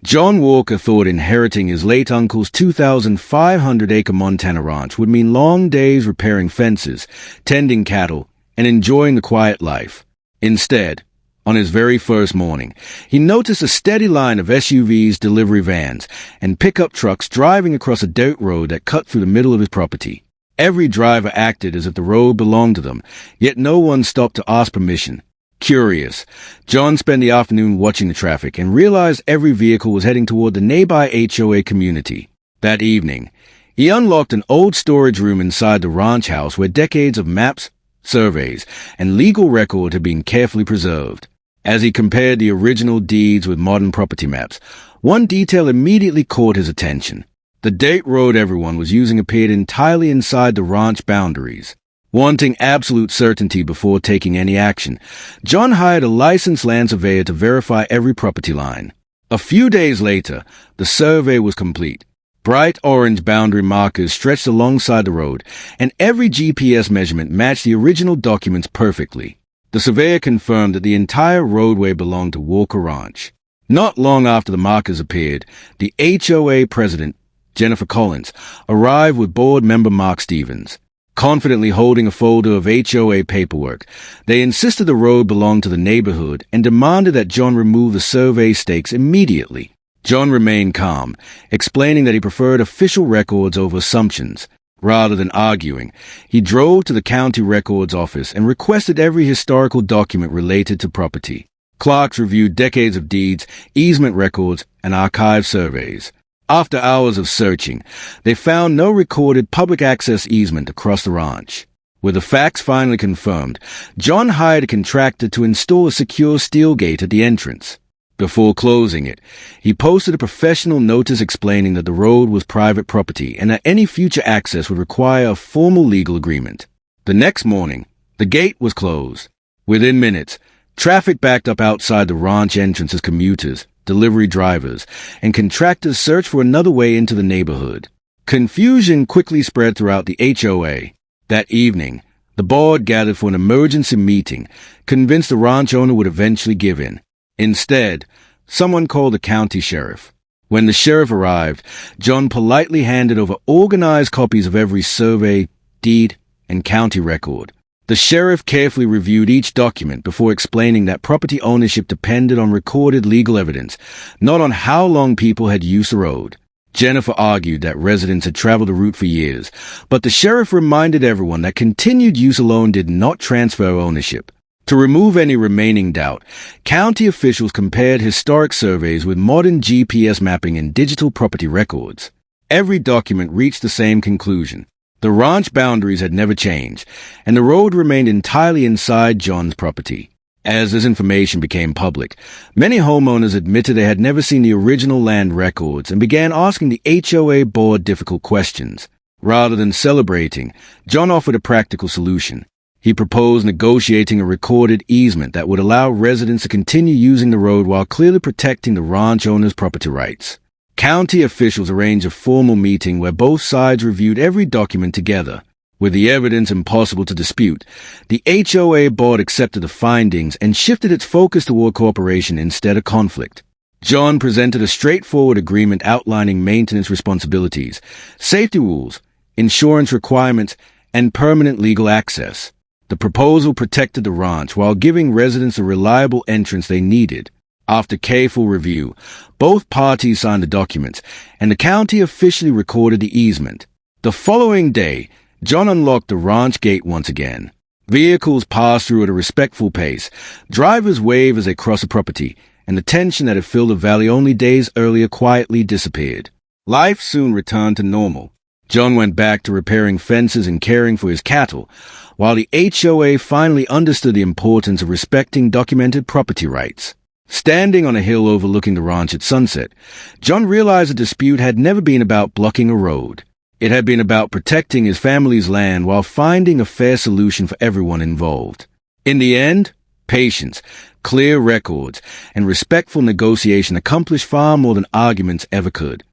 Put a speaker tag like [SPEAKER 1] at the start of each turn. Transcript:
[SPEAKER 1] John Walker thought inheriting his late uncle's 2,500-acre Montana ranch would mean long days repairing fences, tending cattle, and enjoying the quiet life. Instead, on his very first morning, he noticed a steady line of SUVs, delivery vans, and pickup trucks driving across a dirt road that cut through the middle of his property. Every driver acted as if the road belonged to them, yet no one stopped to ask permission. Curious, John spent the afternoon watching the traffic and realized every vehicle was heading toward the nearby HOA community. That evening, he unlocked an old storage room inside the ranch house where decades of maps, surveys, and legal record had been carefully preserved. As he compared the original deeds with modern property maps, one detail immediately caught his attention. The dirt road everyone was using appeared entirely inside the ranch boundaries. Wanting absolute certainty before taking any action, John hired a licensed land surveyor to verify every property line. A few days later, the survey was complete. Bright orange boundary markers stretched alongside the road, and every GPS measurement matched the original documents perfectly. The surveyor confirmed that the entire roadway belonged to Walker Ranch. Not long after the markers appeared, the HOA president, Jennifer Collins, arrived with board member Mark Stevens. Confidently holding a folder of HOA paperwork, they insisted the road belonged to the neighborhood and demanded that John remove the survey stakes immediately. John remained calm, explaining that he preferred official records over assumptions. Rather than arguing, he drove to the county records office and requested every historical document related to property. Clerks reviewed decades of deeds, easement records, and archive surveys. After hours of searching, they found no recorded public access easement across the ranch. With the facts finally confirmed, John hired a contractor to install a secure steel gate at the entrance. Before closing it, he posted a professional notice explaining that the road was private property and that any future access would require a formal legal agreement. The next morning, the gate was closed. Within minutes, traffic backed up outside the ranch entrance as commuters, delivery drivers, and contractors searched for another way into the neighborhood. Confusion quickly spread throughout the HOA. That evening, the board gathered for an emergency meeting, convinced the ranch owner would eventually give in. Instead, someone called the county sheriff. When the sheriff arrived, John politely handed over organized copies of every survey, deed, and county record. The sheriff carefully reviewed each document before explaining that property ownership depended on recorded legal evidence, not on how long people had used the road. Jennifer argued that residents had traveled the route for years, but the sheriff reminded everyone that continued use alone did not transfer ownership. To remove any remaining doubt, county officials compared historic surveys with modern GPS mapping and digital property records. Every document reached the same conclusion. The ranch boundaries had never changed, and the road remained entirely inside John's property. As this information became public, many homeowners admitted they had never seen the original land records and began asking the HOA board difficult questions. Rather than celebrating, John offered a practical solution. He proposed negotiating a recorded easement that would allow residents to continue using the road while clearly protecting the ranch owner's property rights. County officials arranged a formal meeting where both sides reviewed every document together. With the evidence impossible to dispute, the HOA board accepted the findings and shifted its focus toward cooperation instead of conflict. John presented a straightforward agreement outlining maintenance responsibilities, safety rules, insurance requirements, and permanent legal access. The proposal protected the ranch while giving residents a reliable entrance they needed. After careful review, both parties signed the documents, and the county officially recorded the easement. The following day, John unlocked the ranch gate once again. Vehicles passed through at a respectful pace. Drivers waved as they crossed the property, and the tension that had filled the valley only days earlier quietly disappeared. Life soon returned to normal. John went back to repairing fences and caring for his cattle, while the HOA finally understood the importance of respecting documented property rights. Standing on a hill overlooking the ranch at sunset, John realized the dispute had never been about blocking a road. It had been about protecting his family's land while finding a fair solution for everyone involved. In the end, patience, clear records, and respectful negotiation accomplished far more than arguments ever could.